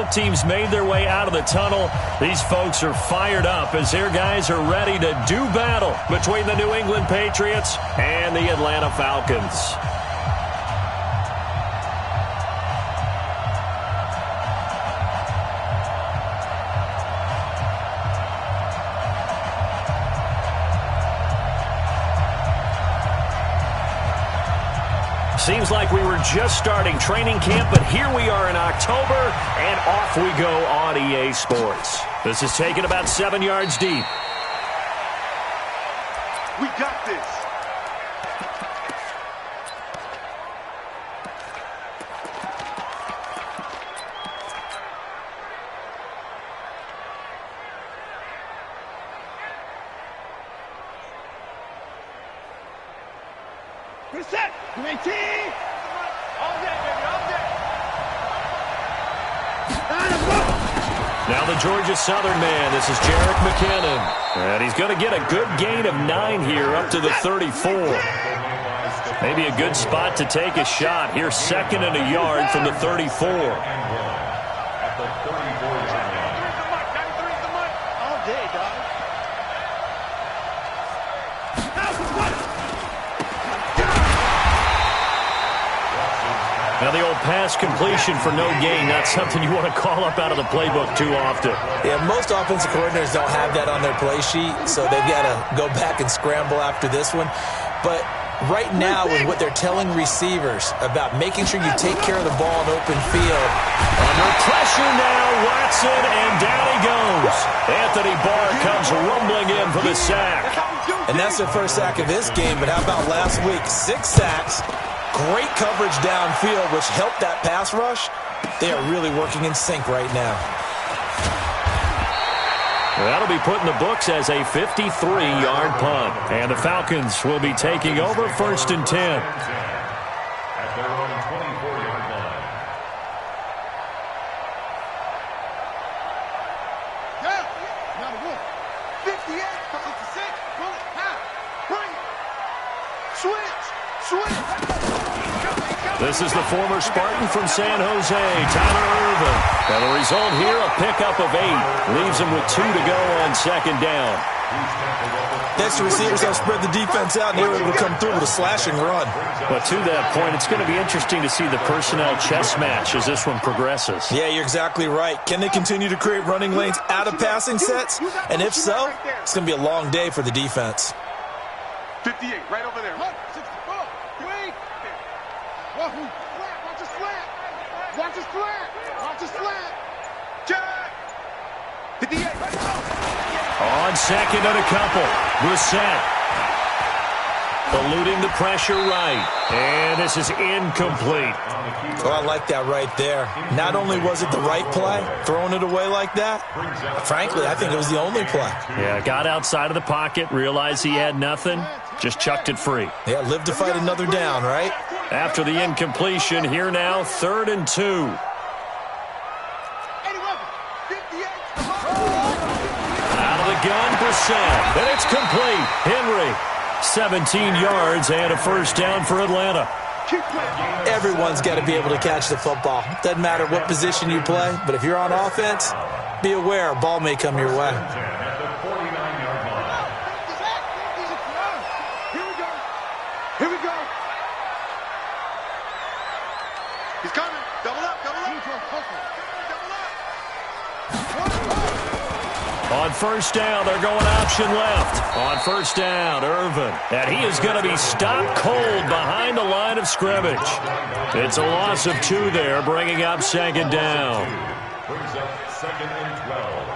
Both teams made their way out of the tunnel. These folks are fired up as their guys are ready to do battle between the New England Patriots and the Atlanta Falcons. Seems like we were just starting training camp, but here we are in October, and off we go on EA Sports. This is taken about 7 yards deep. We got this. Reset! UAT! All day, baby, all day! Now the Georgia Southern man, this is Jerick McKinnon. And he's going to get a good gain of 9 here up to the 34. Maybe a good spot to take a shot. Here, 2nd and a yard from the 34. All day, dog. Now the old pass completion for no gain, not something you want to call up out of the playbook too often. Yeah, most offensive coordinators don't have that on their play sheet, so they've got to go back and scramble after this one. But right now, with what they're telling receivers about making sure you take care of the ball in open field. Under pressure now, Watson, and down he goes. Anthony Barr comes rumbling in for the sack. And that's their first sack of this game, but how about last week? 6 sacks. Great coverage downfield, which helped that pass rush. They are really working in sync right now. That'll be put in the books as a 53-yard punt. And the Falcons will be taking over 1st and 10. At their own 24-yard line. Yeah, now the 58, 56, pull it, half, bring it. Switch, switch. This is the former Spartan from San Jose, Tyler Irvin. And the result here, a pickup of 8. Leaves him with 2 to go on 2nd down. Next, the receivers have spread the defense out, and they were able to come through with a slashing run. But to that point, it's going to be interesting to see the personnel chess match as this one progresses. Yeah, you're exactly right. Can they continue to create running lanes out of passing sets? And if so, it's going to be a long day for the defense. 58, right over there. 64, wait. Watch his flat. Watch his flat. Watch his flat. Jack. 58, right go. On 2nd and a couple, Brissett eluding the pressure right. And this is incomplete. Oh, I like that right there. Not only was it the right play, throwing it away like that, frankly, I think it was the only play. Yeah, got outside of the pocket, realized he had nothing, just chucked it free. Yeah, live to fight another down, right? After the incompletion, here now, 3rd and 2. Out of the gun, Brissett, and it's complete. Henry, 17 yards and a 1st down for Atlanta. Everyone's got to be able to catch the football. Doesn't matter what position you play, but if you're on offense, be aware a ball may come your way. Here we go. He's coming. Double up, double up. On 1st down, they're going option left. On 1st down, Irvin. And he is going to be stopped cold behind the line of scrimmage. It's a loss of 2 there, bringing up 2nd down. Brings up 2nd and 12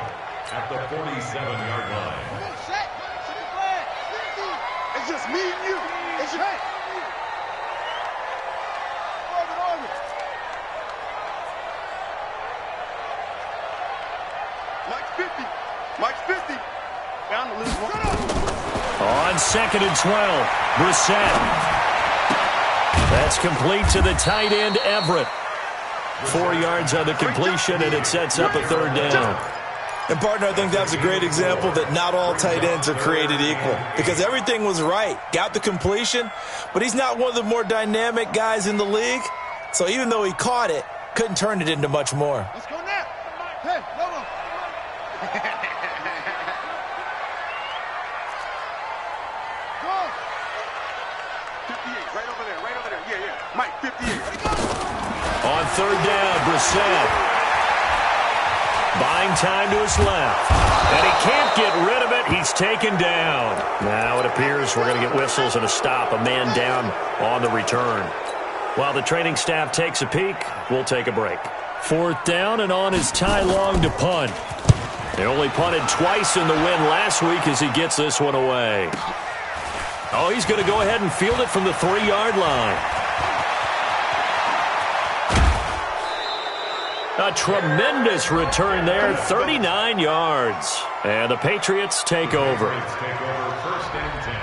at the 47-yard line. It's just me and you. It's just... Mike's 50. Mike's 50. Bound to lose one. On 2nd and 12, Brissett. That's complete to the tight end, Everett. 4 yards on the completion, and it sets up a 3rd down. And, partner, I think that's a great example that not all tight ends are created equal because everything was right. Got the completion, but he's not one of the more dynamic guys in the league. So even though he caught it, couldn't turn it into much more. Let's go now. Hey, Lobo. 58, right over there. Yeah. Mike, 58. On third down, Brissett. Buying time to his left. And he can't get rid of it. He's taken down. Now it appears we're going to get whistles and a stop. A man down on the return. While the training staff takes a peek, we'll take a break. Fourth down, and on is Ty Long to punt. They only punted twice in the win last week as he gets this one away. Oh, he's going to go ahead and field it from the 3-yard line. A tremendous return there, 39 yards. And the Patriots take over. Patriots take over first and 10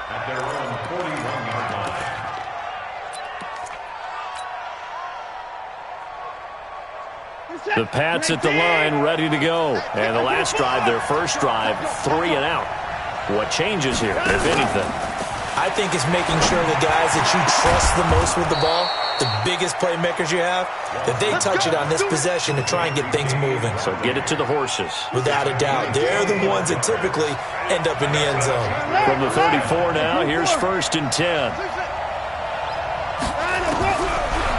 at their own 41-yard line. The Pats at the line, ready to go. And the last drive, their first drive, 3 and out. What changes here, if anything? I think it's making sure the guys that you trust the most with the ball, the biggest playmakers you have, that they touch it on this possession to try and get things moving. So get it to the horses. Without a doubt. They're the ones that typically end up in the end zone. From the 34 now, here's first and 10.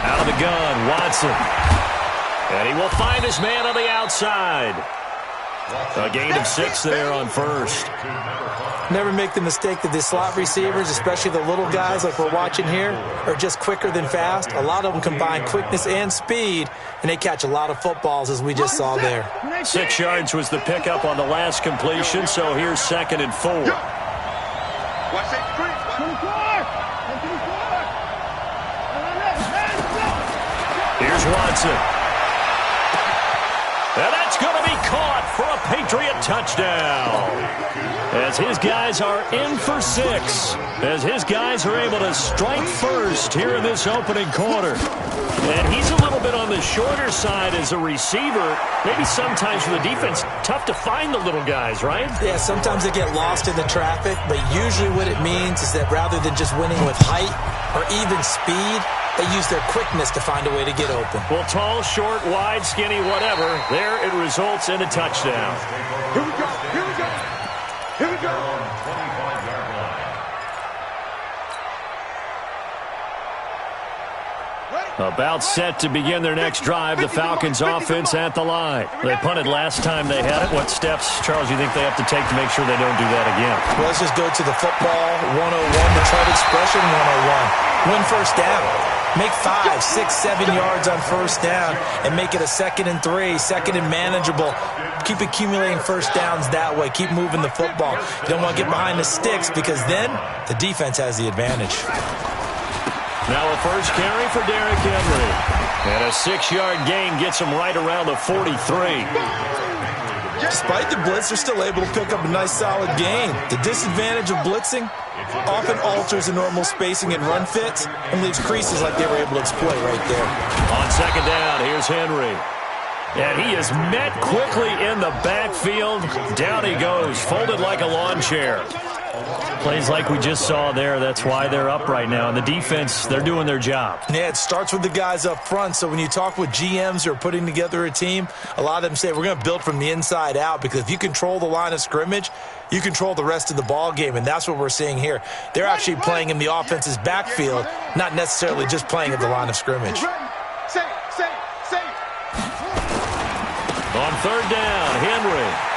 Out of the gun, Watson. And he will find his man on the outside. A gain of 6 there on first. Never make the mistake that the slot receivers, especially the little guys like we're watching here, are just quicker than fast. A lot of them combine quickness and speed, and they catch a lot of footballs, as we just saw there. 6 yards was the pickup on the last completion, so here's second and 4. Watch that screen. Here's Watson. And that's going to be caught for a Patriot touchdown. As his guys are in for 6. As his guys are able to strike first here in this opening quarter. And he's a little bit on the shorter side as a receiver. Maybe sometimes for the defense, tough to find the little guys, right? Yeah, sometimes they get lost in the traffic, but usually what it means is that rather than just winning with height or even speed, they use their quickness to find a way to get open. Well, tall, short, wide, skinny, whatever, there it results in a touchdown. Here we go. About set to begin their next drive, the Falcons offense at the line. They punted last time they had it. What steps, Charles, do you think they have to take to make sure they don't do that again? Well, let's just go to the football 101, the chart expression 101. Win first down. Make 5, 6, 7 yards on first down and make it a 2nd and 3, second and manageable. Keep accumulating first downs that way. Keep moving the football. You don't want to get behind the sticks because then the defense has the advantage. Now a first carry for Derrick Henry. And a 6-yard gain gets him right around the 43. Despite the blitz, they're still able to pick up a nice solid gain. The disadvantage of blitzing often alters the normal spacing and run fits and leaves creases like they were able to exploit right there. On second down, here's Henry. And he is met quickly in the backfield. Down he goes, folded like a lawn chair. Plays like we just saw there. That's why they're up right now. And the defense, they're doing their job. Yeah, it starts with the guys up front. So when you talk with GMs who are putting together a team, a lot of them say we're going to build from the inside out because if you control the line of scrimmage, you control the rest of the ball game, and that's what we're seeing here. They're actually playing in the offense's backfield, not necessarily just playing at the line of scrimmage. On third down, Henry.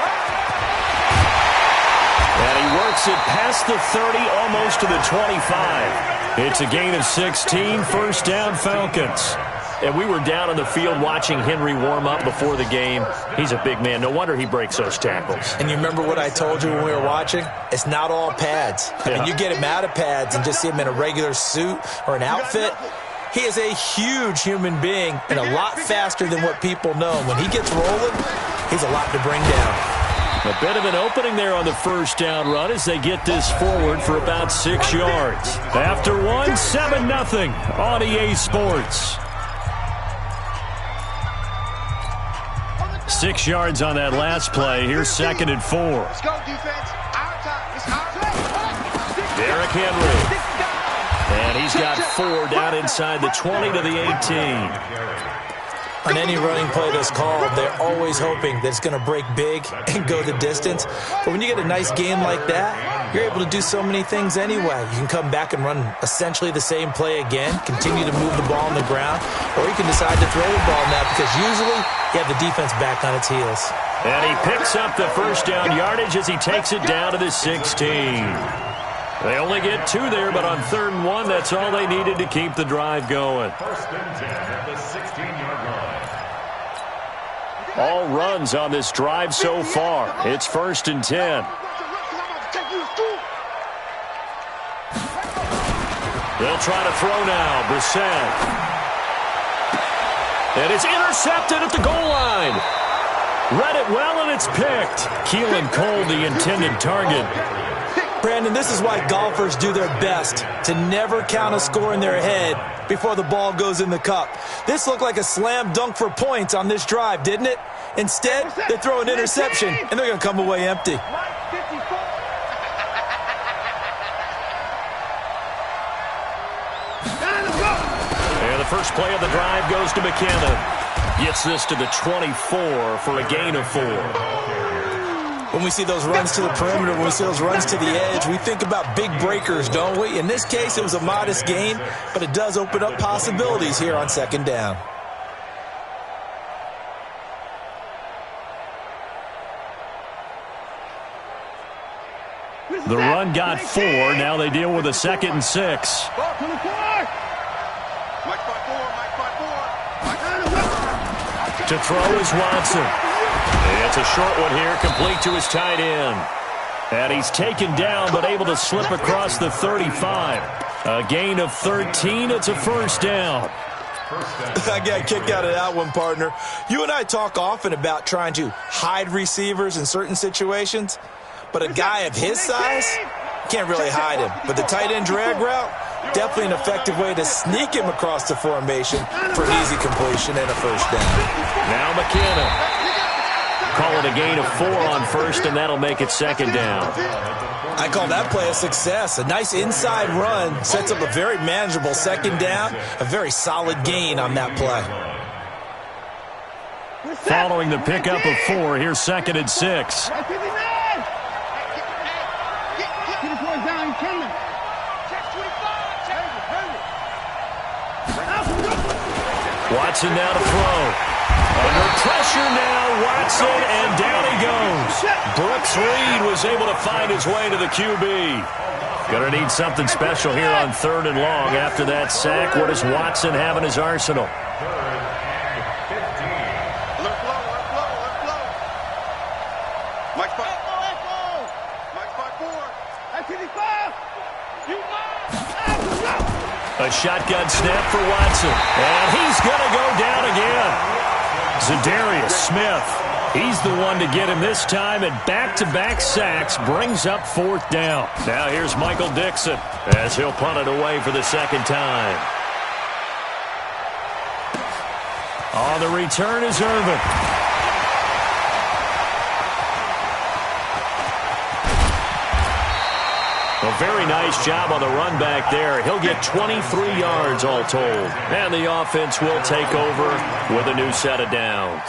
And he works it past the 30, almost to the 25. It's a gain of 16, first down Falcons. And we were down on the field watching Henry warm up before the game. He's a big man. No wonder he breaks those tackles. And you remember what I told you when we were watching? It's not all pads. I mean, you get him out of pads and just see him in a regular suit or an outfit. He is a huge human being and a lot faster than what people know. When he gets rolling, he's a lot to bring down. A bit of an opening there on the first down run as they get this forward for about 6 yards. After one, 7-0 on EA Sports. 6 yards on that last play. Here's second and 4. Let's go, defense. Our time. It's our time. Derrick Henry. And he's got 4 down inside the 20 to the 18. On any running play that's called, they're always hoping that it's going to break big and go the distance. But when you get a nice game like that, you're able to do so many things anyway. You can come back and run essentially the same play again, continue to move the ball on the ground, or you can decide to throw the ball now because usually you have the defense back on its heels. And he picks up the first down yardage as he takes it down to the 16. They only get 2 there, but on 3rd and 1, that's all they needed to keep the drive going. First and 10 at the 16-yard line. All runs on this drive so far. It's 1st and 10. They'll try to throw now. Brissett. And it's intercepted at the goal line. Read it well, and it's picked. Keelan Cole, the intended target. Brandon, this is why golfers do their best to never count a score in their head before the ball goes in the cup. This looked like a slam dunk for points on this drive, didn't it? Instead, they throw an interception, and they're going to come away empty. And the first play of the drive goes to McKinnon. Gets this to the 24 for a gain of 4. When we see those runs to the perimeter, when we see those runs to the edge, we think about big breakers, don't we? In this case, it was a modest gain, but it does open up possibilities here on 2nd down. The run got 4. Now they deal with a 2nd and 6. To throw is Watson. It's a short one here, complete to his tight end. And he's taken down, but able to slip across the 35. A gain of 13. It's a 1st down. I got kicked out of that one, partner. You and I talk often about trying to hide receivers in certain situations, but a guy of his size can't really hide him. But the tight end drag route, definitely an effective way to sneak him across the formation for an easy completion and a 1st down. Now McKinnon. Call it a gain of 4 on 1st, and that'll make it 2nd down. I call that play a success. A nice inside run sets up a very manageable 2nd down, a very solid gain on that play. Following the pickup of 4, here's 2nd and 6. Watson now to throw. Under pressure now, Watson, and down he goes. Brooks Reed was able to find his way to the QB. Going to need something special here on 3rd and long. After that sack, what does Watson have in his arsenal? A shotgun snap for Watson. And he's going to go down again. Zadarius Smith. He's the one to get him this time, and back-to-back sacks brings up 4th down. Now here's Michael Dixon as he'll punt it away for the 2nd time. On the return is Irvin. A very nice job on the run back there. He'll get 23 yards all told. And the offense will take over with a new set of downs.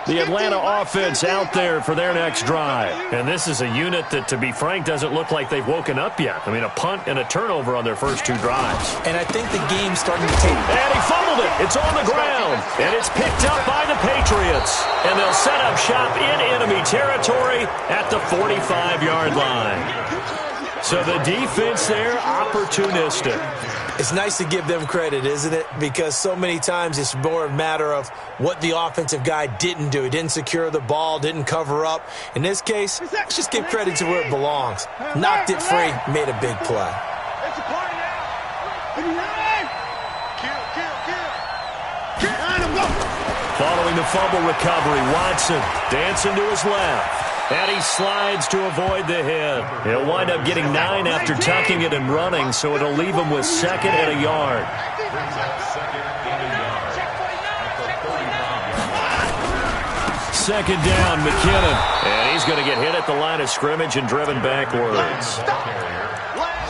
The Atlanta offense out there for their next drive. And this is a unit that, to be frank, doesn't look like they've woken up yet. I mean, a punt and a turnover on their first 2 drives. And I think the game's starting to take... And he fumbled it. It's on the ground. And it's picked up by the Patriots. And they'll set up shop in enemy territory at the 45-yard line. So the defense there, opportunistic. It's nice to give them credit, isn't it? Because so many times it's more a matter of what the offensive guy didn't do. He didn't secure the ball, didn't cover up. In this case, let's just give credit to where it belongs. Knocked it free, made a big play. Following the fumble recovery, Watson dancing to his left. And he slides to avoid the hit. He'll wind up getting 9 after tucking it and running, so it'll leave him with 2nd and a yard. second down, McKinnon. And he's going to get hit at the line of scrimmage and driven backwards.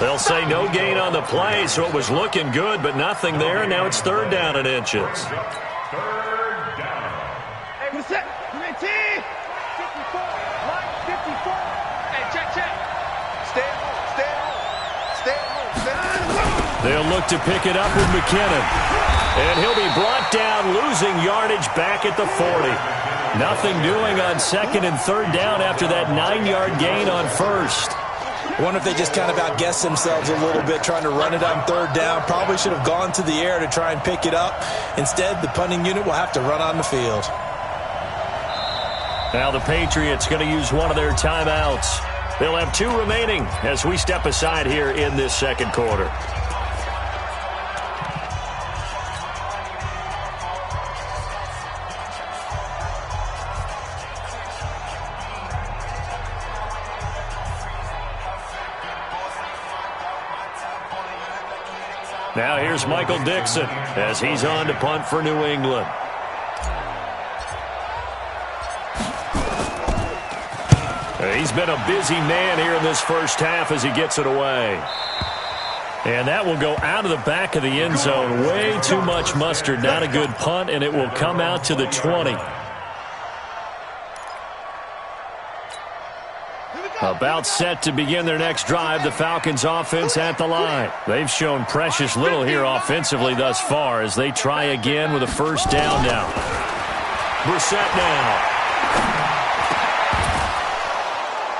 They'll say no gain on the play, so it was looking good, but nothing there. Now it's third down and inches. Third down. Hey, what's that? You in team? 54. Line 54. Hey, check. Stay at home. Stay at home. They'll look to pick it up with McKinnon. And he'll be brought down, losing yardage back at the 40. Nothing doing on second and third down after that 9-yard gain on first. I wonder if they just kind of outguessed themselves a little bit trying to run it on third down. Probably should have gone to the air to try and pick it up. Instead, the punting unit will have to run on the field. Now the Patriots going to use one of their timeouts. They'll have 2 remaining as we step aside here in this second quarter. Now here's Michael Dixon as he's on to punt for New England. He's been a busy man here in this first half as he gets it away. And that will go out of the back of the end zone. Way too much mustard. Not a good punt, and it will come out to the 20. About set to begin their next drive, the Falcons offense at the line. They've shown precious little here offensively thus far as they try again with a first down now. Brissett now.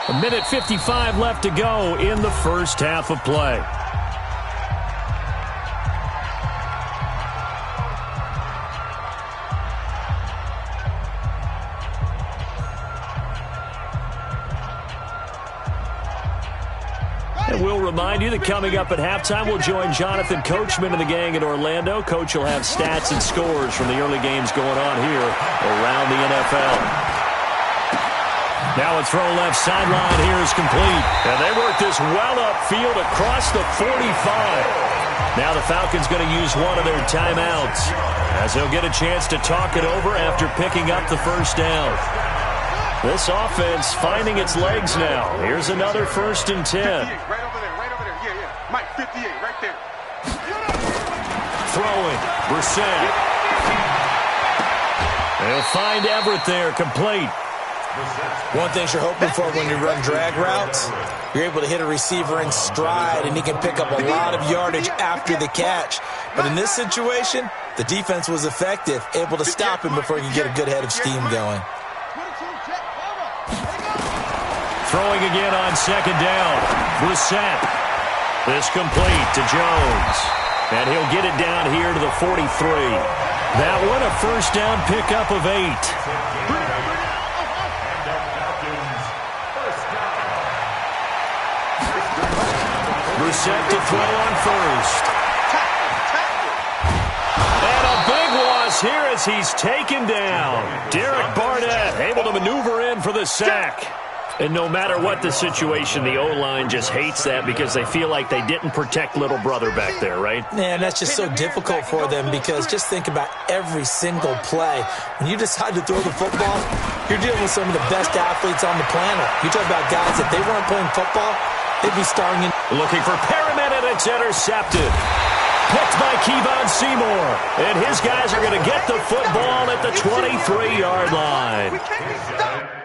1:55 left to go in the first half of play. And we'll remind you that coming up at halftime, we'll join Jonathan Coachman and the gang in Orlando. Coach will have stats and scores from the early games going on here around the NFL. Now a throw left sideline here is complete. And they work this well upfield across the 45. Now the Falcons going to use one of their timeouts as they'll get a chance to talk it over after picking up the first down. This offense finding its legs now. Here's another 1st and 10. Right over there. Yeah. Mike, 58, right there. Throwing, Brissett. They'll find Everett there, complete. One thing you're hoping for when you run drag routes, you're able to hit a receiver in stride, and he can pick up a lot of yardage after the catch. But in this situation, the defense was effective, able to stop him before he could get a good head of steam going. Throwing again on second down. Brissett. This complete to Jones. And he'll get it down here to the 43. That one a first down pickup of 8. Brissett to throw on first. And a big loss here as he's taken down. Derek Barnett able to maneuver in for the sack. And no matter what the situation, the O-line just hates that because they feel like they didn't protect little brother back there, right? Man, that's just so difficult for them because just think about every single play. When you decide to throw the football, you're dealing with some of the best athletes on the planet. You talk about guys, if they weren't playing football, they'd be starring in. Looking for Perriman, and it's intercepted. Picked by Kevon Seymour. And his guys are going to get the football at the 23-yard line. We can't be stopped.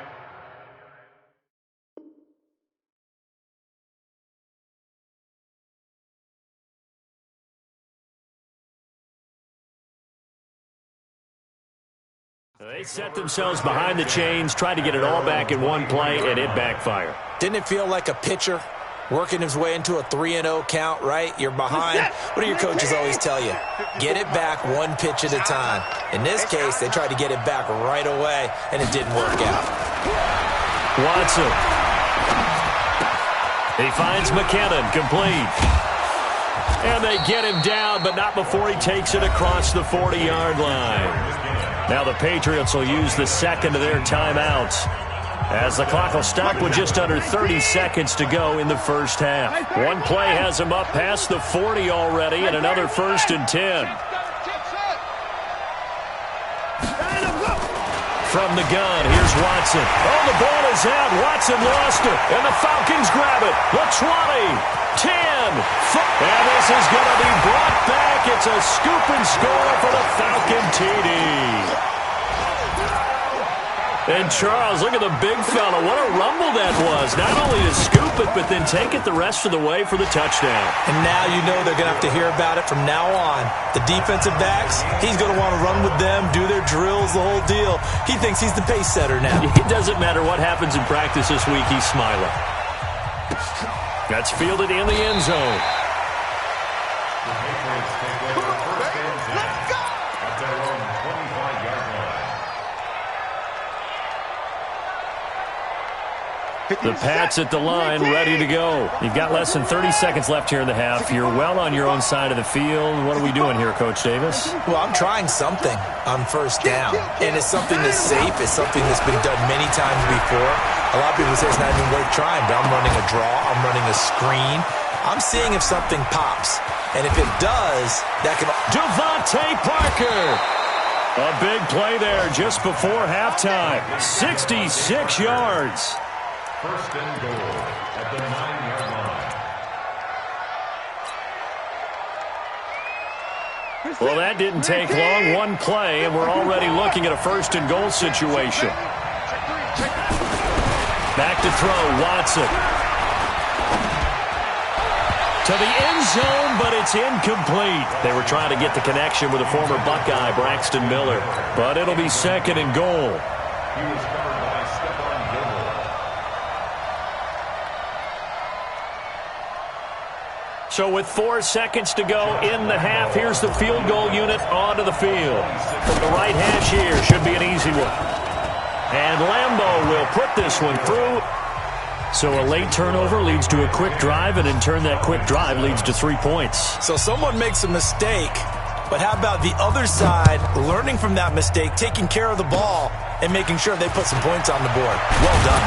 They set themselves behind the chains, tried to get it all back in one play, and it backfired. Didn't it feel like a pitcher working his way into a 3-0 count, right? You're behind. What do your coaches always tell you? Get it back one pitch at a time. In this case, they tried to get it back right away, and it didn't work out. Watson. He finds McKinnon, complete. And they get him down, but not before he takes it across the 40-yard line. Now the Patriots will use the second of their timeouts as the clock will stop with just under 30 seconds to go in the first half. One play has them up past the 40 already, and another 1st and 10. from the gun. Here's Watson. Oh, the ball is out. Watson lost it. And the Falcons grab it. The 20, 10, 5. And this is going to be brought back. It's a scoop and score for the Falcon TD. And Charles, look at the big fella. What a rumble that was. Not only to scoop it, but then take it the rest of the way for the touchdown. And now you know they're going to have to hear about it from now on. The defensive backs, he's going to want to run with them, do their drills, the whole deal. He thinks he's the pace setter now. It doesn't matter what happens in practice this week, he's smiling. That's fielded in the end zone. The Pats at the line, ready to go. You've got less than 30 seconds left here in the half. You're well on your own side of the field. What are we doing here, Coach Davis? Well, I'm trying something on first down, and it's something that's safe. It's something that's been done many times before. A lot of people say it's not even worth trying, but I'm running a draw. I'm running a screen. I'm seeing if something pops, and if it does, that can... Devontae Parker! A big play there just before halftime. 66 yards. First and goal at the 9-yard line. Well, that didn't take long. One play, and we're already looking at a first and goal situation. Back to throw, Watson. To the end zone, but it's incomplete. They were trying to get the connection with the former Buckeye, Braxton Miller. But it'll be second and goal. He was covered by Stephon Gilmore. So with 4 seconds to go in the half, here's the field goal unit onto the field. From the right hash here, should be an easy one. And Lambeau will put this one through. So a late turnover leads to a quick drive, and in turn that quick drive leads to 3 points. So someone makes a mistake, but how about the other side learning from that mistake, taking care of the ball, and making sure they put some points on the board? Well done.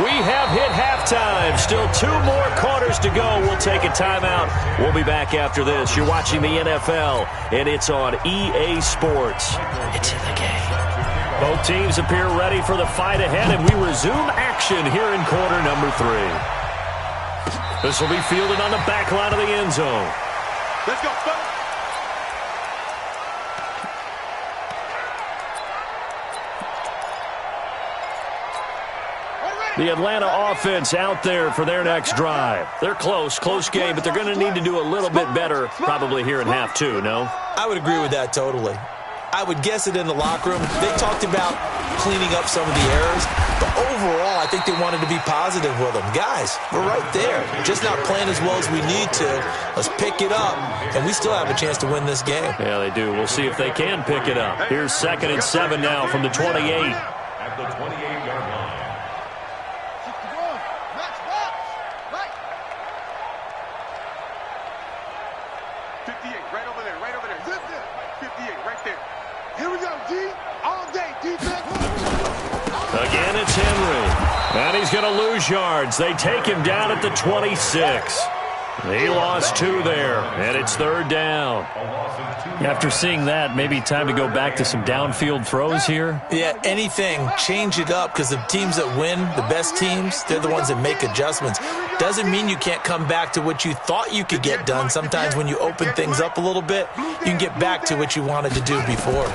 We have hit halftime. Still 2 more quarters to go. We'll take a timeout. We'll be back after this. You're watching the NFL, and it's on EA Sports. It's in the game. Both teams appear ready for the fight ahead, and we resume action here in quarter number 3. This will be fielded on the back line of the end zone. Let's go, fellas. The Atlanta offense out there for their next drive. They're close game, but they're going to need to do a little bit better probably here in half 2, no? I would agree with that totally. I would guess it in the locker room. They talked about cleaning up some of the errors, but overall, I think they wanted to be positive with them. Guys, we're right there. Just not playing as well as we need to. Let's pick it up, and we still have a chance to win this game. Yeah, they do. We'll see if they can pick it up. Here's 2nd and 7 now from the 28. At the 28-yard line. 58, right over there, right over there. 58, right there. Here we go, D. All day, defense. Again, it's Henry. And he's going to lose yards. They take him down at the 26. He lost 2 there, and it's 3rd down. After seeing that, maybe time to go back to some downfield throws here. Yeah, anything. Change it up, because the teams that win, the best teams, they're the ones that make adjustments. Doesn't mean you can't come back to what you thought you could get done. Sometimes when you open things up a little bit, you can get back to what you wanted to do before.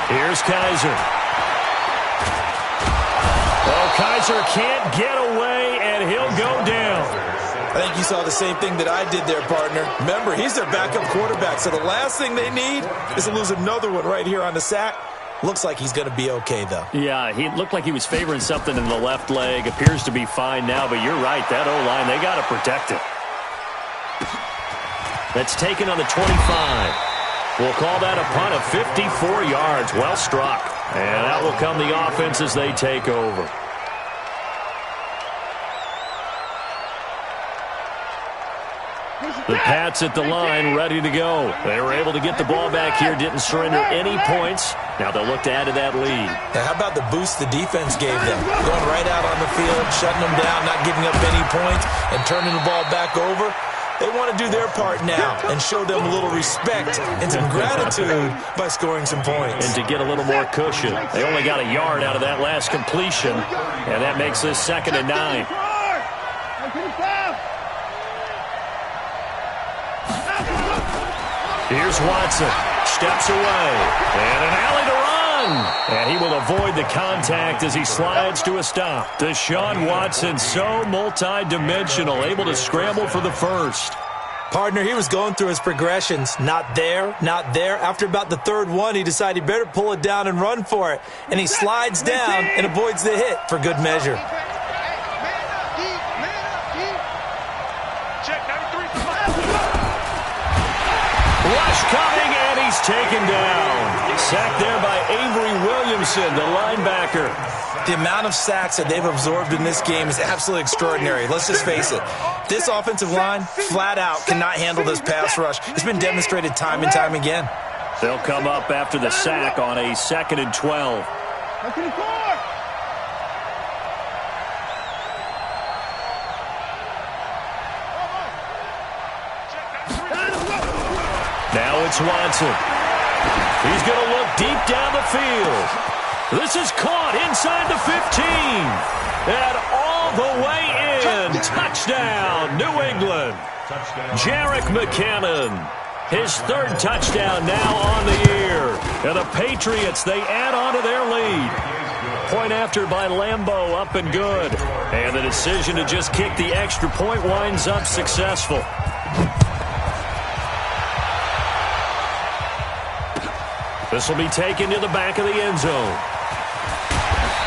Here's Kaiser. Oh, Kaiser can't get away, and he'll go down. I think you saw the same thing that I did there, partner. Remember, he's their backup quarterback, so the last thing they need is to lose another one right here on the sack. Looks like he's going to be okay, though. Yeah, he looked like he was favoring something in the left leg. Appears to be fine now, but you're right. That O-line, they got to protect it. That's taken on the 25. We'll call that a punt of 54 yards. Well struck. And out will come the offense as they take over. The Pats at the line, ready to go. They were able to get the ball back here, didn't surrender any points. Now they'll look to add to that lead. Now, how about the boost the defense gave them? Going right out on the field, shutting them down, not giving up any points, and turning the ball back over. They want to do their part now and show them a little respect and some gratitude by scoring some points. And to get a little more cushion. They only got a yard out of that last completion, and that makes this 2nd and 9. Here's Watson. Steps away. And an alley to run. And he will avoid the contact as he slides to a stop. Deshaun Watson, so multi-dimensional, able to scramble for the first. Partner, he was going through his progressions. Not there, not there. After about the third one, he decided he better pull it down and run for it. And he slides down and avoids the hit for good measure. Rush coming, and he's taken down. Sacked there by Avery Williamson, the linebacker. The amount of sacks that they've absorbed in this game is absolutely extraordinary. Let's just face it. This offensive line, flat out, cannot handle this pass rush. It's been demonstrated time and time again. They'll come up after the sack on a 2nd and 12. Now it's Watson. He's going to look deep down the field. This is caught inside the 15. And all the way in. Touchdown, New England. Jerick McKinnon. His 3rd touchdown now on the year. And the Patriots, they add on to their lead. Point after by Lambeau, up and good. And the decision to just kick the extra point winds up successful. This will be taken to the back of the end zone.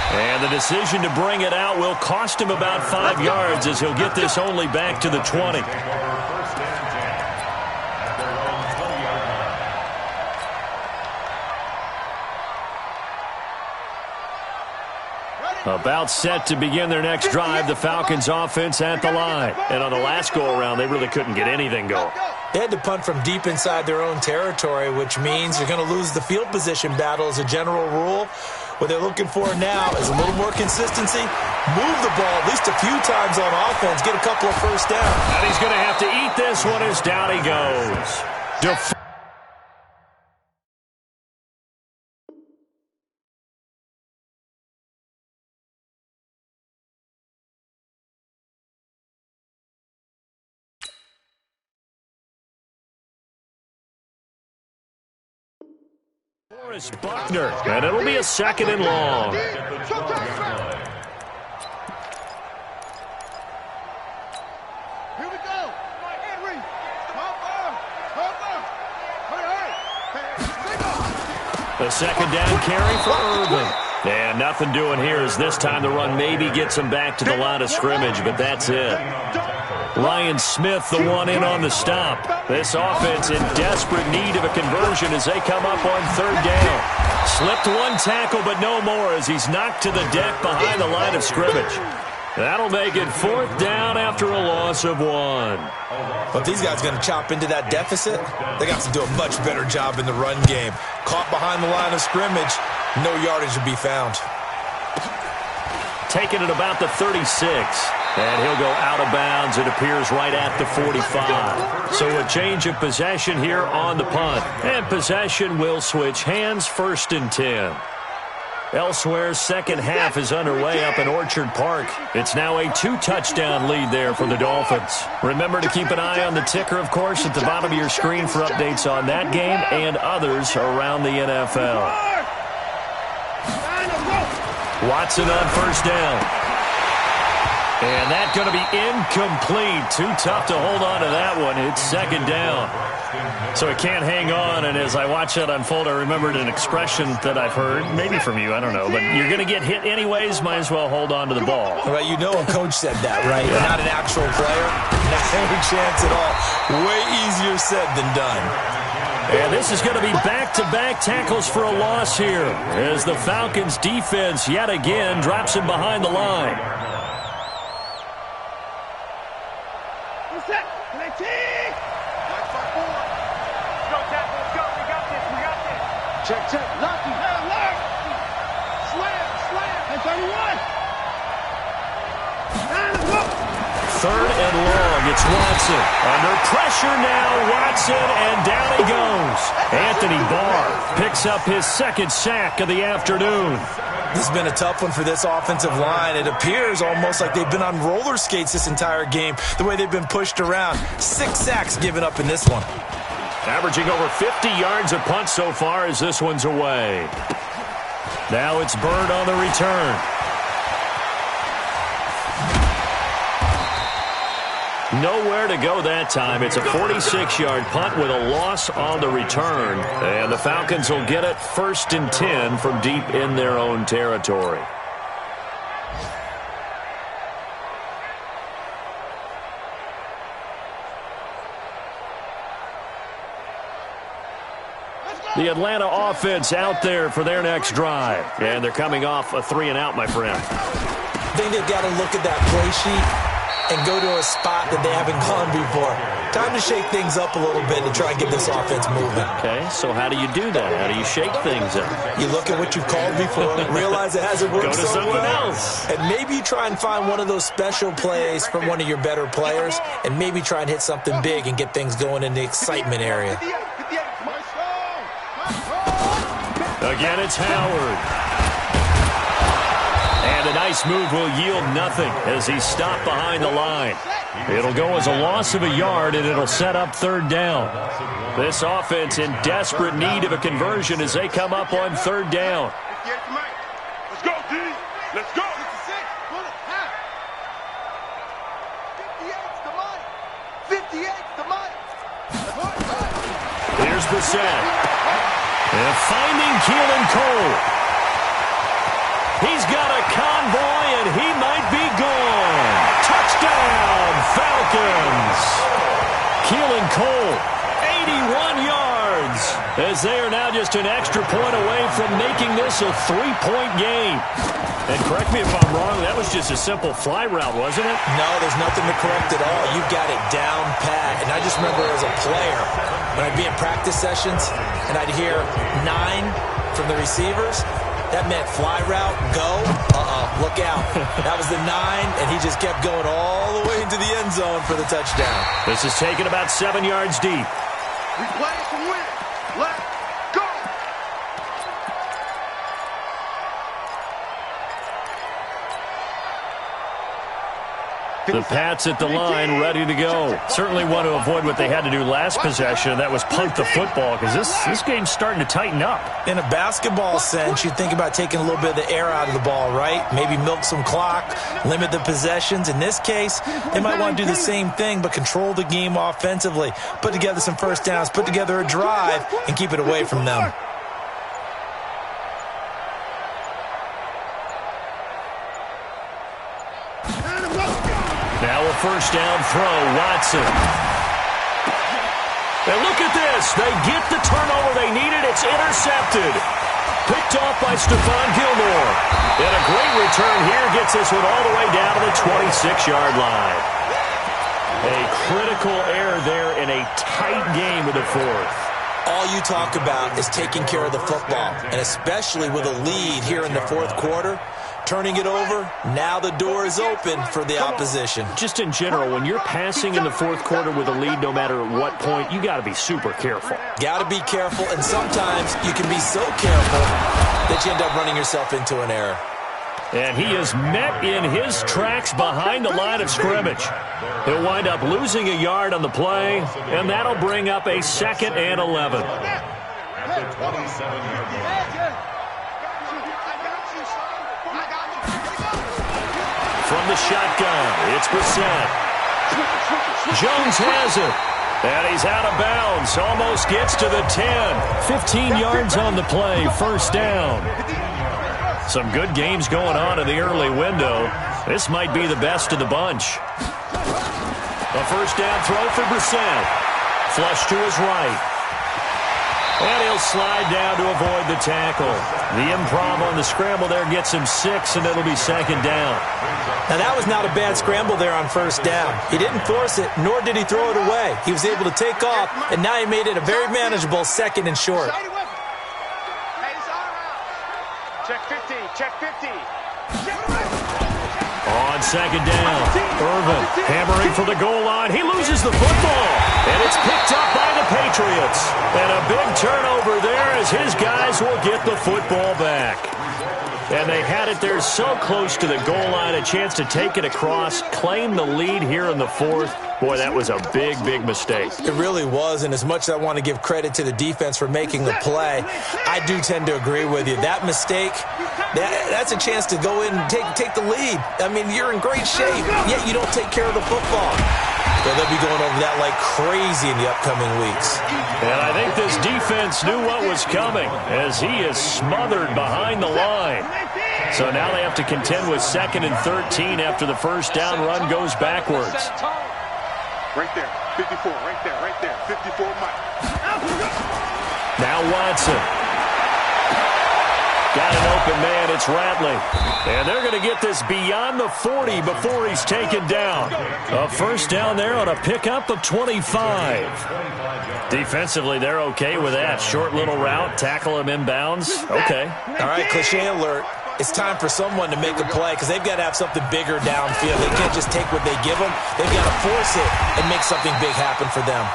And the decision to bring it out will cost him about 5 yards as he'll get this only back to the 20. About set to begin their next drive, the Falcons offense at the line. And on the last go-around, they really couldn't get anything going. They had to punt from deep inside their own territory, which means you're going to lose the field position battle as a general rule. What they're looking for now is a little more consistency, move the ball at least a few times on offense, get a couple of first downs. And he's going to have to eat this one as down he goes. Buckner, and it'll be a 2nd and long. Here we go. Henry. The 2nd down carry for Irvin. And nothing doing here as this time the run maybe gets him back to the line of scrimmage, but that's it. Ryan Smith, the one in on the stop. This offense in desperate need of a conversion as they come up on 3rd down. Slipped one tackle, but no more as he's knocked to the deck behind the line of scrimmage. That'll make it 4th down after a loss of 1. But these guys are going to chop into that deficit. They got to do a much better job in the run game. Caught behind the line of scrimmage, no yardage to be found. Taken at about the 36. And he'll go out of bounds, it appears, right at the 45. So a change of possession here on the punt. And possession will switch hands, 1st and 10. Elsewhere, 2nd half is underway up in Orchard Park. It's now a 2-touchdown lead there for the Dolphins. Remember to keep an eye on the ticker, of course, at the bottom of your screen for updates on that game and others around the NFL. Watson on 1st down. And that's going to be incomplete. Too tough to hold on to that one. It's 2nd down. So it can't hang on. And as I watch that unfold, I remembered an expression that I've heard, maybe from you, I don't know. But you're going to get hit anyways, might as well hold on to the ball. Well, you know a coach said that, right? Yeah. Not an actual player. Not any chance at all. Way easier said than done. And this is going to be back-to-back tackles for a loss here as the Falcons defense yet again drops him behind the line. Check. Lucky. Alert. Slam. And 31. 3rd and long. It's Watson. Under pressure now, Watson, and down he goes. Anthony Barr picks up his second sack of the afternoon. This has been a tough one for this offensive line. It appears almost like they've been on roller skates this entire game, the way they've been pushed around. 6 sacks given up in this one. Averaging over 50 yards a punt so far as this one's away. Now it's Bird on the return. Nowhere to go that time. It's a 46-yard punt with a loss on the return. And the Falcons will get it 1st and 10 from deep in their own territory. The Atlanta offense out there for their next drive. And they're coming off a 3-and-out, my friend. I think they've got to look at that play sheet and go to a spot that they haven't gone before. Time to shake things up a little bit to try and get this offense moving. Okay, so how do you do that? How do you shake things up? You look at what you've called before, realize it hasn't worked Go to so something well, else. and maybe try and find one of those special plays from one of your better players, and maybe try and hit something big and get things going in the excitement area. Again, it's Howard. And a nice move will yield nothing as he's stopped behind the line. It'll go as a loss of a yard, and it'll set up 3rd down. This offense in desperate need of a conversion as they come up on 3rd down. Let's go, D. Let's go. 58's the money. Here's Brissett. And finding Keelan Cole. He's got a convoy, and he might be gone. Touchdown, Falcons. Keelan Cole, 81 yards, as they are now just an extra point away from making this a 3-point game. And correct me if I'm wrong, that was just a simple fly route, wasn't it? No, there's nothing to correct at all. You've got it down pat. And I just remember as a player, when I'd be in practice sessions, and I'd hear 9 from the receivers, that meant fly route, go, look out. That was the 9, and he just kept going all the way into the end zone for the touchdown. This is taken about 7 yards deep. We play to win. Let's go. The Pats at the line, ready to go. Certainly want to avoid what they had to do last possession, and that was punt the football, because this game's starting to tighten up. In a basketball sense, you think about taking a little bit of the air out of the ball, right? Maybe milk some clock, limit the possessions. In this case, they might want to do the same thing, but control the game offensively. Put together some first downs, put together a drive, and keep it away from them. Now a first down throw, Watson. And look at this. They get the turnover they needed. It's intercepted. Picked off by Stephon Gilmore. And a great return here gets this one all the way down to the 26-yard line. A critical error there in a tight game with the 4th. All you talk about is taking care of the football, and especially with a lead here in the 4th quarter, turning it over, now the door is open for the opposition. Just in general, when you're passing in the 4th quarter with a lead, no matter at what point, you got to be super careful. Got to be careful, and sometimes you can be so careful that you end up running yourself into an error. And he is met in his tracks behind the line of scrimmage. He'll wind up losing a yard on the play, and that'll bring up a 2nd and 11. At the 27-yard line. From the shotgun, it's Brissett. Jones has it. And he's out of bounds. Almost gets to the 10. 15 yards on the play. First down. Some good games going on in the early window. This might be the best of the bunch. A first down throw for Brissett. Flush to his right. And he'll slide down to avoid the tackle. The improv on the scramble there gets him 6, and it'll be 2nd down. Now, that was not a bad scramble there on first down. He didn't force it, nor did he throw it away. He was able to take off, and now he made it a very manageable 2nd and short. Check 50, check 50. On on second down. Irvin hammering for the goal line. He loses the football, and it's picked up by the Patriots. And a big turnover there as his guys will get the football back. And they had it there so close to the goal line, a chance to take it across, claim the lead here in the fourth. Boy, that was a big, big mistake. It really was, and as much as I want to give credit to the defense for making the play, I do tend to agree with you. That mistake, that's a chance to go in and take the lead. I mean, you're in great shape, yet you don't take care of the football. So they'll be going over that like crazy in the upcoming weeks. And I think this defense knew what was coming as he is smothered behind the line. So now they have to contend with 2nd and 13 after the first down run goes backwards. Right there, 54, right there, 54 Mike. Now Watson. Got an open man, it's Ratley. And they're going to get this beyond the 40 before he's taken down. A first down there on a pickup of 25. Defensively, they're okay with that. Short little route, tackle him inbounds. Okay. All right, cliche alert. It's time for someone to make a play because they've got to have something bigger downfield. They can't just take what they give them. They've got to force it and make something big happen for them.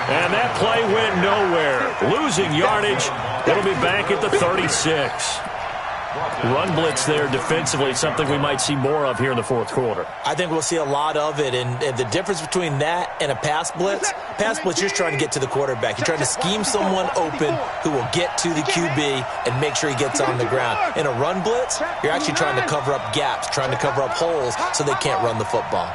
And that play went nowhere. Losing yardage. It'll be back at the 36. Run blitz there defensively, something we might see more of here in the fourth quarter. I think we'll see a lot of it, and the difference between that and a pass blitz, you're just trying to get to the quarterback. You're trying to scheme someone open who will get to the QB and make sure he gets on the ground. In a run blitz, you're actually trying to cover up gaps, trying to cover up holes so they can't run the football.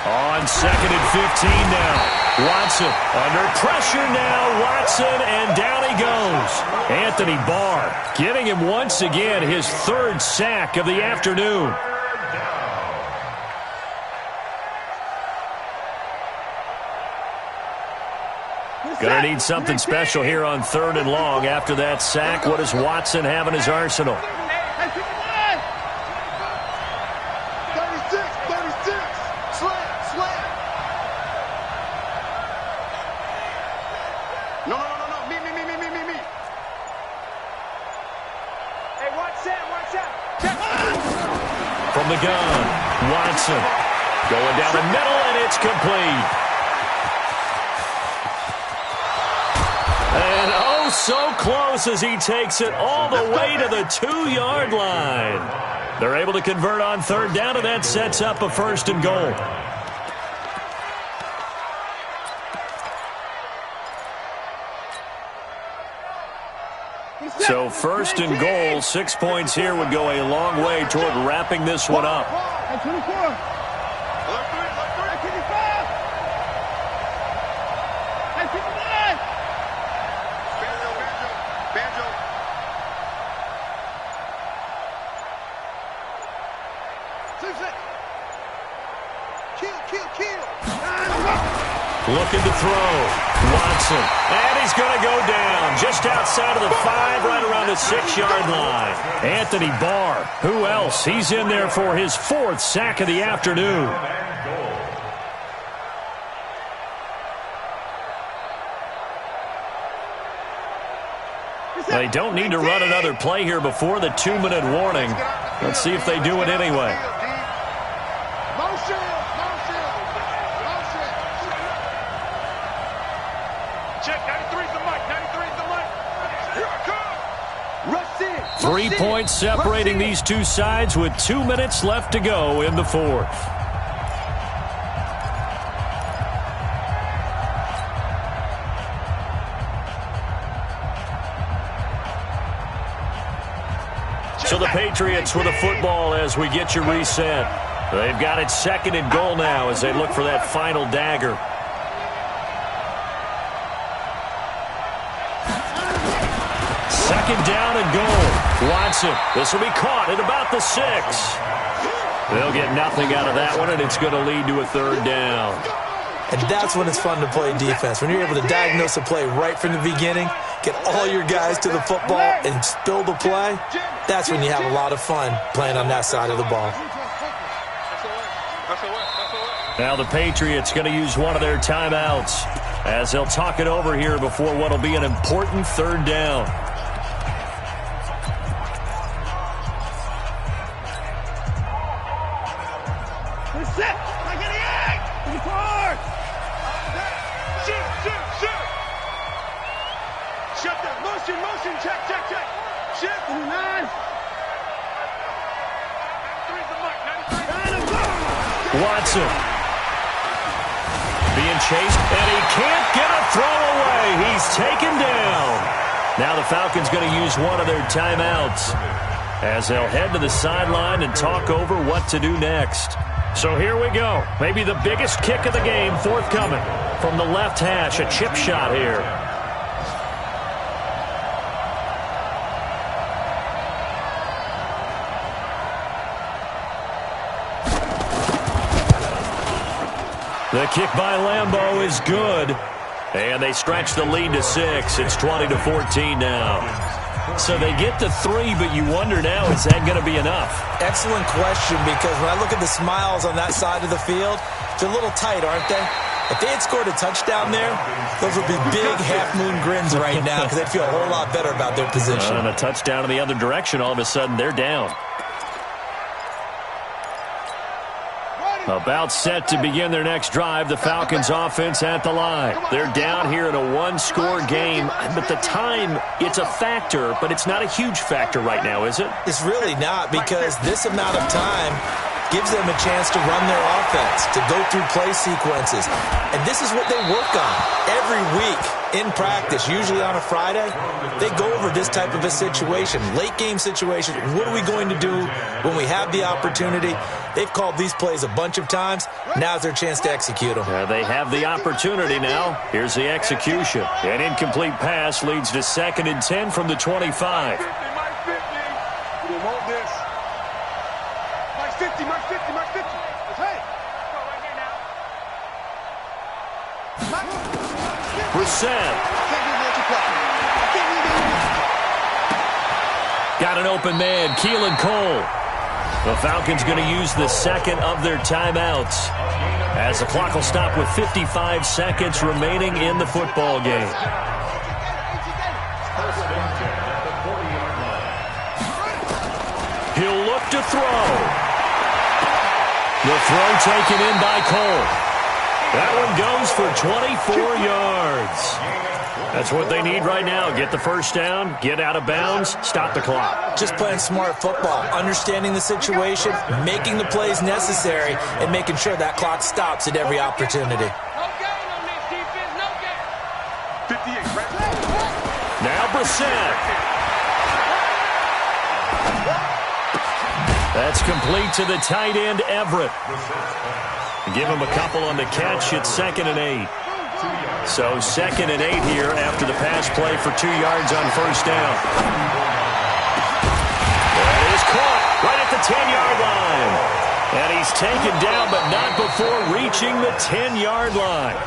On 2nd and 15 now. Watson under pressure now. Watson, and down he goes. Anthony Barr getting him once again his 3rd sack of the afternoon. Going to need something special here on 3rd and long after that sack. What does Watson have in his arsenal? 1 set. From the gun, Watson going down the middle, and it's complete. And oh, so close as he takes it all the way to the 2-yard line. They're able to convert on 3rd down, and that sets up a 1st and goal. So 1st and goal, 6 points here would go a long way toward wrapping this one up. Looking to throw. Watson. And he's going to go down just outside of the 5, right around the 6-yard line. Anthony Barr. Who else? He's in there for his 4th sack of the afternoon. They don't need to run another play here before the 2-minute warning. Let's see if they do it anyway. Check, 93's the mic, 93's the mic. Here I come. Rush in. 3 points separating these two sides with 2 minutes left to go in the 4th. So the Patriots with a football as we get you reset. They've got it 2nd and goal now as they look for that final dagger. Second down and goal. Watson. This will be caught at about the 6. They'll get nothing out of that one, and it's going to lead to a 3rd down. And that's when it's fun to play defense. When you're able to diagnose a play right from the beginning, get all your guys to the football, and spill the play, that's when you have a lot of fun playing on that side of the ball. Now the Patriots going to use one of their timeouts as they'll talk it over here before what will be an important 3rd down. Set. Like in the act. Forward. Shoot, shoot, shoot. Shut that. Motion, motion. Check, check, check. Shift. 9. Watson being chased, and he can't get a throw away. He's taken down. Now the Falcons going to use one of their timeouts as they'll head to the sideline and talk over what to do next. So here we go. Maybe the biggest kick of the game forthcoming from the left hash. A chip shot here. The kick by Lambeau is good. And they stretch the lead to 6. It's 20-14 now. So they get to 3, but you wonder now, is that going to be enough? Excellent question, because when I look at the smiles on that side of the field, they're a little tight, aren't they? If they had scored a touchdown there, those would be big half-moon grins right now because they'd feel a whole lot better about their position. And a touchdown in the other direction, all of a sudden they're down. About set to begin their next drive, the Falcons offense at the line. They're down here in a one-score game, but the time, it's a factor, but it's not a huge factor right now, is it? It's really not, because this amount of time gives them a chance to run their offense, to go through play sequences. And this is what they work on every week in practice, usually on a Friday. They go over this type of a situation, late-game situation. What are we going to do when we have the opportunity? They've called these plays a bunch of times. Now's their chance to execute them. They have the opportunity now. Here's the execution. An incomplete pass leads to 2nd and 10 from the 25. We want this. Mike 50, Mike 50, Mike 50. Hey. Brissett. Got an open man, Keelan Cole. The Falcons going to use the second of their timeouts as the clock will stop with 55 seconds remaining in the football game. He'll look to throw. The throw taken in by Cole. That one goes for 24 yards. That's what they need right now. Get the first down, get out of bounds, stop the clock. Just playing smart football, understanding the situation, making the plays necessary, and making sure that clock stops at every opportunity. Now Brissett. That's complete to the tight end, Everett. Give him a couple on the catch. It's 2nd and 8. So 2nd and 8 here after the pass play for 2 yards on first down. That is caught right at the 10-yard line. And he's taken down, but not before reaching the 10-yard line.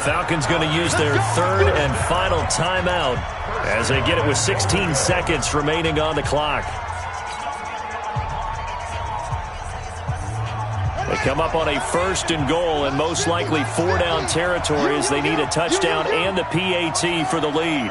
Falcons going to use their 3rd and final timeout as they get it with 16 seconds remaining on the clock. They come up on a 1st and goal and most likely 4-down territory as they need a touchdown and the PAT for the lead.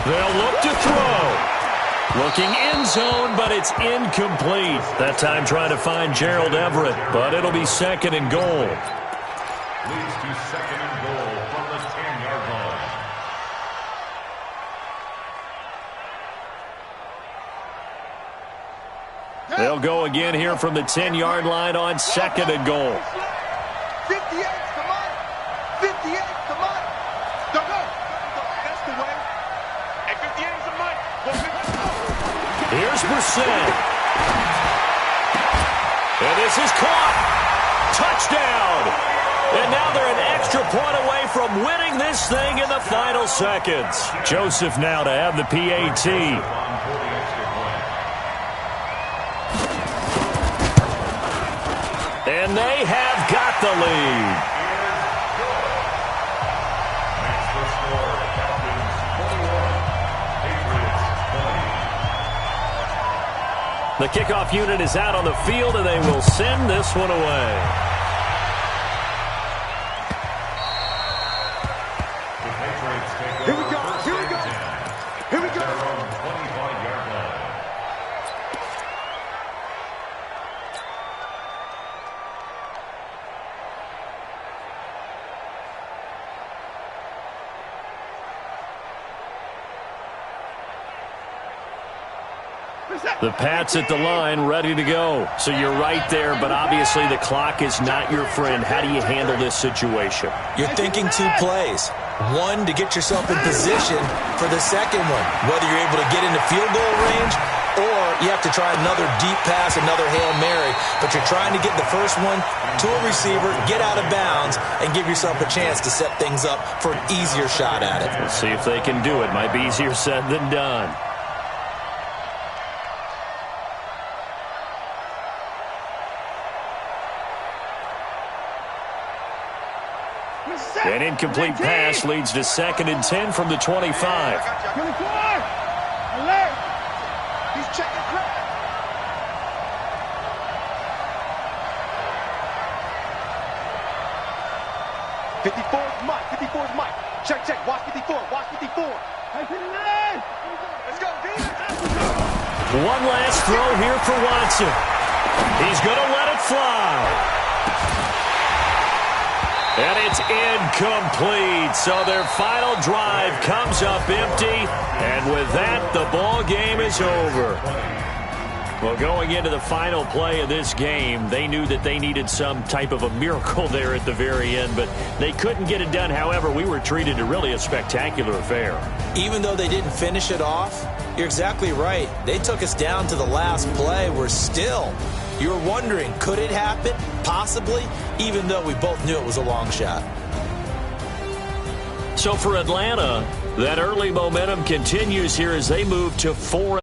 They'll look to throw. Looking end zone, but it's incomplete. That time trying to find Gerald Everett, but it'll be 2nd and goal. Leads to 2nd and goal from the 10-yard line. They'll go again here from the 10-yard line on 2nd and goal. 58's the mark. 58's the mark. Go, go. That's the way. And 58's the mark. Here's Brissett. And this is caught. Touchdown. And now they're an extra point away from winning this thing in the final seconds. Joseph now to have the PAT. And they have got the lead. That's the score. Falcons 21, Patriots 20. The kickoff unit is out on the field, and they will send this one away. The Patriots take Here we over go. first Here we and go. 10. Here we go. Their own 25-yard line. The Pats at the line, ready to go. So you're right there, but obviously the clock is not your friend. How do you handle this situation? You're thinking two plays. One, to get yourself in position for the second one, whether you're able to get into field goal range or you have to try another deep pass, another Hail Mary. But you're trying to get the first one to a receiver, get out of bounds, and give yourself a chance to set things up for an easier shot at it. Let's see if they can do it. Might be easier said than done. An incomplete pass leads to 2nd and 10 from the 25. 24. Alert. He's checking crap. 54's Mike. 54's Mike. Check, check. Watch 54. Watch 54. Let's go, D. One last throw here for Watson. He's going to let it fly. And it's incomplete. So their final drive comes up empty. And with that, the ball game is over. Well, going into the final play of this game, they knew that they needed some type of a miracle there at the very end, but they couldn't get it done. However, we were treated to really a spectacular affair. Even though they didn't finish it off, you're exactly right. They took us down to the last play. We're still... You were wondering, could it happen? Possibly, even though we both knew it was a long shot. So for Atlanta, that early momentum continues here as they move to 4.